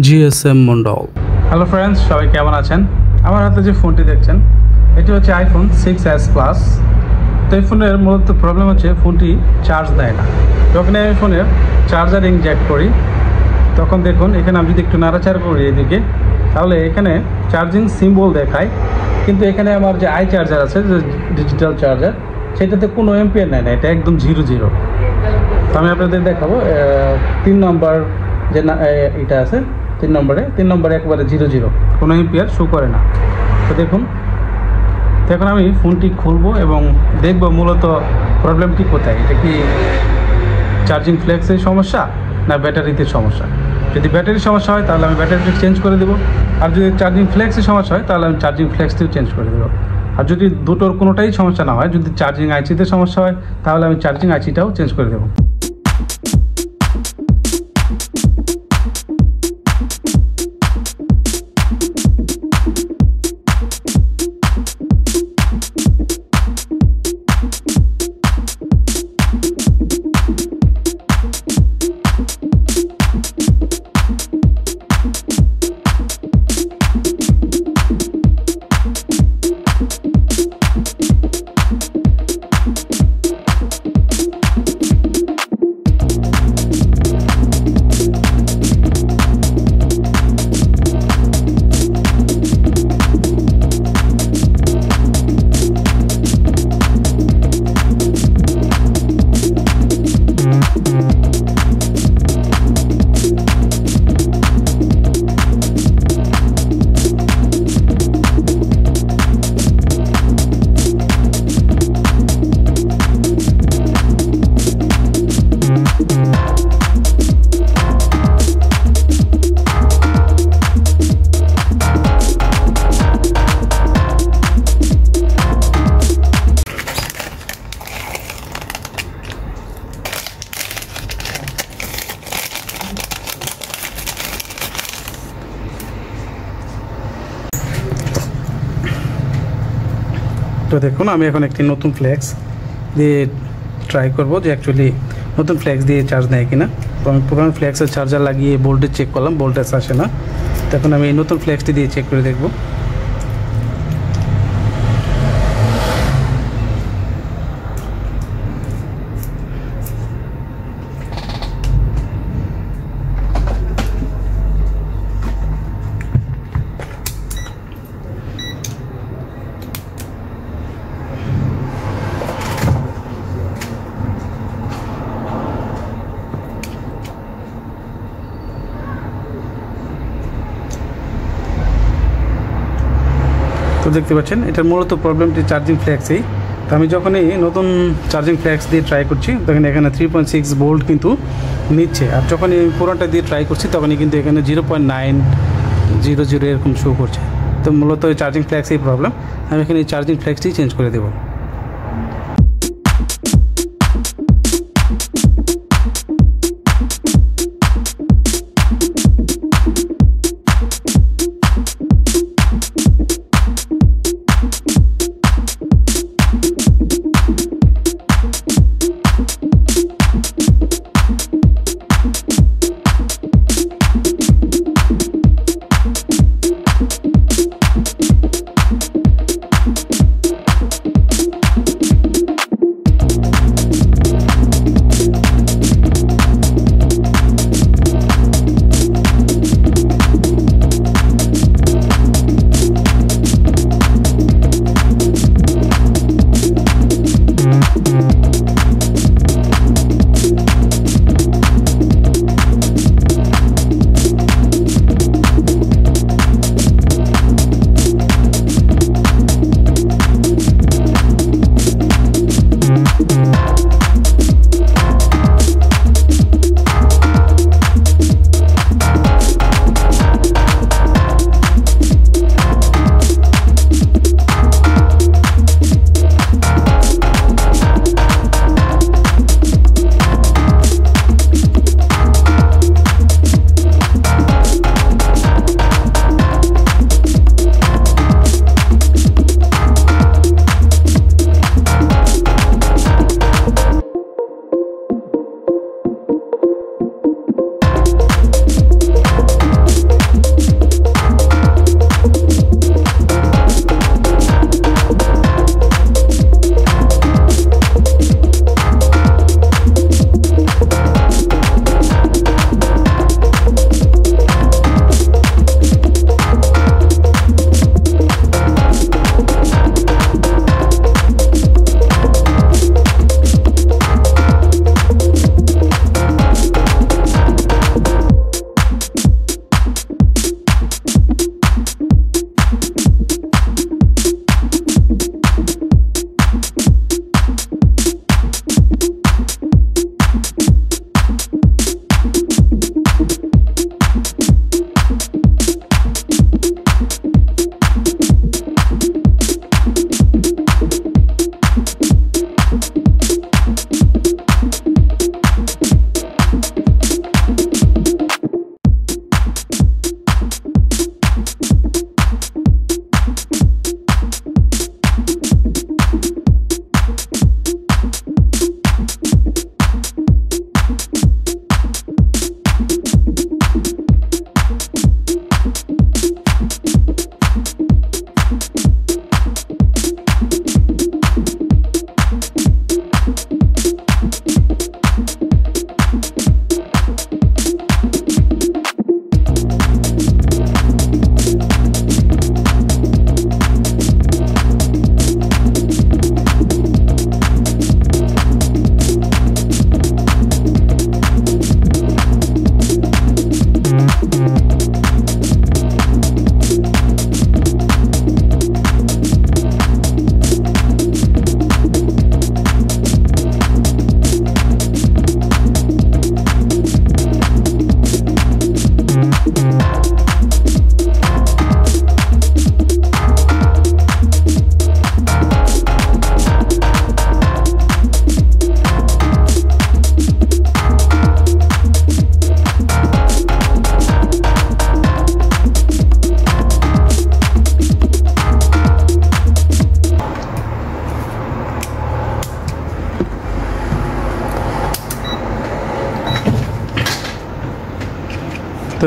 GSM Mondal. Hello friends, সবাই কেমন আছেন? আমার হাতে যে ফোনটি দেখছেন এটি হচ্ছে আইফোন 6s প্লাস। তো এই ফোনের মূলত প্রবলেম হচ্ছে ফোনটি চার্জ দেয় না। যখন আমি ফোনের চার্জার ইনজেক্ট করি তখন দেখুন এখানে আমি যদি একটু নাড়াচাড়া করি এদিকে, তাহলে এখানে চার্জিং সিম্বল দেখায়, কিন্তু এখানে আমার যে আই চার্জার আছে, যে ডিজিটাল চার্জার, সেটাতে কোনো এম্পিয়ার নেয় না, এটা একদম 0 তো আমি আপনাদের দেখাবো 3 নম্বর যে এটা আছে, 3 নম্বরে একবারে 0 কোনো এম্পিয়ার শো করে না। তো দেখুন, এখন আমি ফোনটি খুলবো এবং দেখব মূলত প্রবলেমটি কোথায়। এটা কি চার্জিং ফ্লেক্সের সমস্যা না ব্যাটারিতে সমস্যা? যদি ব্যাটারির সমস্যা হয় তাহলে আমি ব্যাটারিটি চেঞ্জ করে দেবো, আর যদি চার্জিং ফ্লেক্সের সমস্যা হয় তাহলে আমি চার্জিং ফ্লেক্সটিও চেঞ্জ করে দেবো। আর যদি দুটোর কোনোটাই সমস্যা না হয়, যদি চার্জিং আইসিতে সমস্যা হয় তাহলে আমি চার্জিং আইসিটাও চেঞ্জ করে দেবো। তো দেখুন, আমি এখন একটি নতুন ফ্লেক্স দিয়ে ট্রাই করব যে অ্যাকচুয়ালি নতুন ফ্লেক্স দিয়ে চার্জ নেয় কিনা। তো আমি পুরানো ফ্লেক্সের চার্জার লাগিয়ে ভোল্টেজ চেক করলাম, ভোল্টেজ আসে না। তখন আমি এই নতুন ফ্লেক্সটি দিয়ে চেক করে দেখব। তো দেখতে পাচ্ছেন এটার মূলত প্রবলেমটি চার্জিং ফ্লেক্সেই। তো আমি যখনই নতুন চার্জিং ফ্লেক্স দিয়ে ট্রাই করছি তখন এখানে 3.6 ভোল্ট কিন্তু নিচ্ছে, আর যখনই পুরোটা দিয়ে ট্রাই করছি তখনই কিন্তু এখানে 0.900 এরকম শো করছে। তো মূলত এই চার্জিং ফ্লেক্সেই প্রবলেম। আমি এখানে এই চার্জিং ফ্লেক্সটি চেঞ্জ করে দেবো।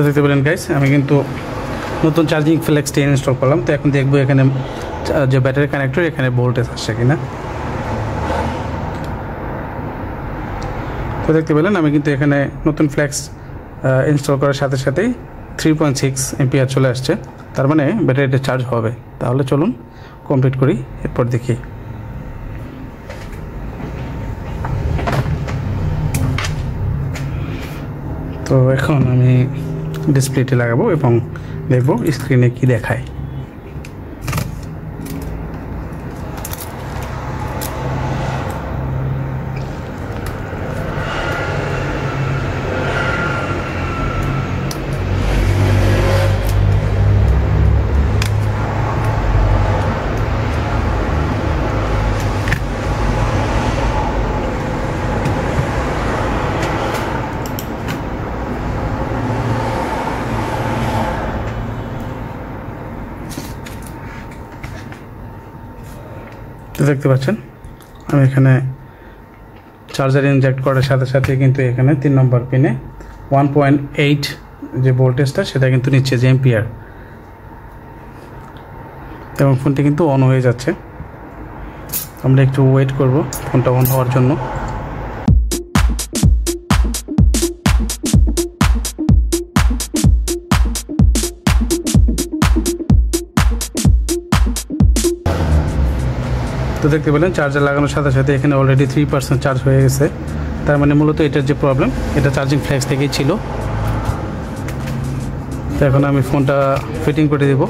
দেখতে পেলেন গাইস, আমি কিন্তু নতুন চার্জিং ফ্লেক্সটি ইনস্টল করলাম। তো এখন দেখবো এখানে যে ব্যাটারি কানেক্টর এখানে ভোল্টেজ আসছে কিনা। তো দেখতে পেলেন আমি কিন্তু এখানে নতুন ফ্লেক্স ইনস্টল করার সাথে সাথেই 3.6 এম্পিয়ার চলে আসছে, তার মানে ব্যাটারিটা চার্জ হবে। তাহলে চলুন কমপ্লিট করি, এরপর দেখি। তো এখন আমি ডিসপ্লেটি লাগাবো এবং দেখব স্ক্রিনে কি দেখায়। দেখতে পাচ্ছেন আমি এখানে চার্জার ইনজেক্ট করার সাথে সাথে কিন্তু এখানে 3 নম্বর পিনে 1.8 যে ভোল্টেজটা সেটা কিন্তু নিচ্ছে যে এম্পিয়ার, এবং ফোনটি কিন্তু অন হয়ে যাচ্ছে। আমরা একটু ওয়েট করব ফোনটা অন হওয়ার জন্য। তো দেখতে পেলেন চার্জার লাগানোর সাথে সাথে এখানে অলরেডি 3% চার্জ হয়ে গেছে। তার মানে মূলত এটার যে প্রবলেম এটা চার্জিং ফ্লেক্স থেকেই ছিল। তো এখন আমি ফোনটা ফিটিং করে দেব।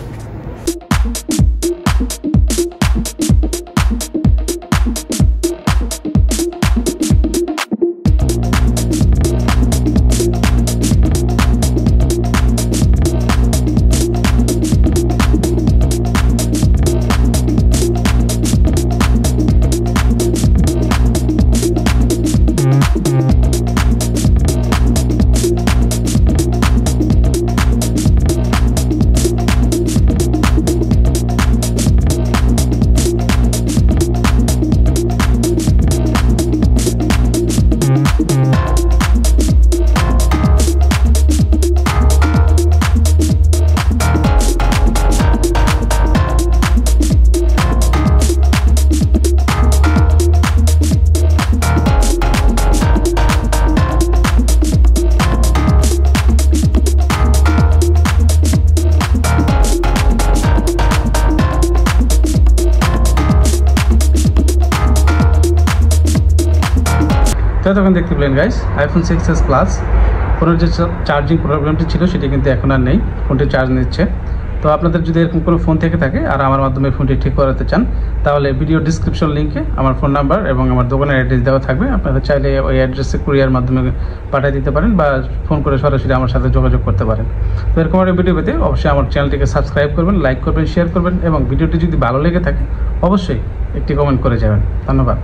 তো তখন দেখতে পেলেন গাইস iPhone 6s Plus ফোনের যে চার্জিং প্রবলেমটি ছিল সেটি কিন্তু এখন আর নেই, ফোনটি চার্জ নিচ্ছে। তো আপনাদের যদি এরকম কোনো ফোন থেকে থাকে আর আমার মাধ্যমে ফোনটি ঠিক করাতে চান তাহলে ভিডিও ডিসক্রিপশন লিঙ্কে আমার ফোন নাম্বার এবং আমার দোকানের অ্যাড্রেস দেওয়া থাকবে। আপনারা চাইলে ওই অ্যাড্রেসে কুরিয়ার মাধ্যমে পাঠিয়ে দিতে পারেন বা ফোন করে সরাসরি আমার সাথে যোগাযোগ করতে পারেন। তো এরকম একটা ভিডিও পেতে অবশ্যই আমার চ্যানেলটিকে সাবস্ক্রাইব করবেন, লাইক করবেন, শেয়ার করবেন এবং ভিডিওটি যদি ভালো লেগে থাকে অবশ্যই একটি কমেন্ট করে যাবেন। ধন্যবাদ।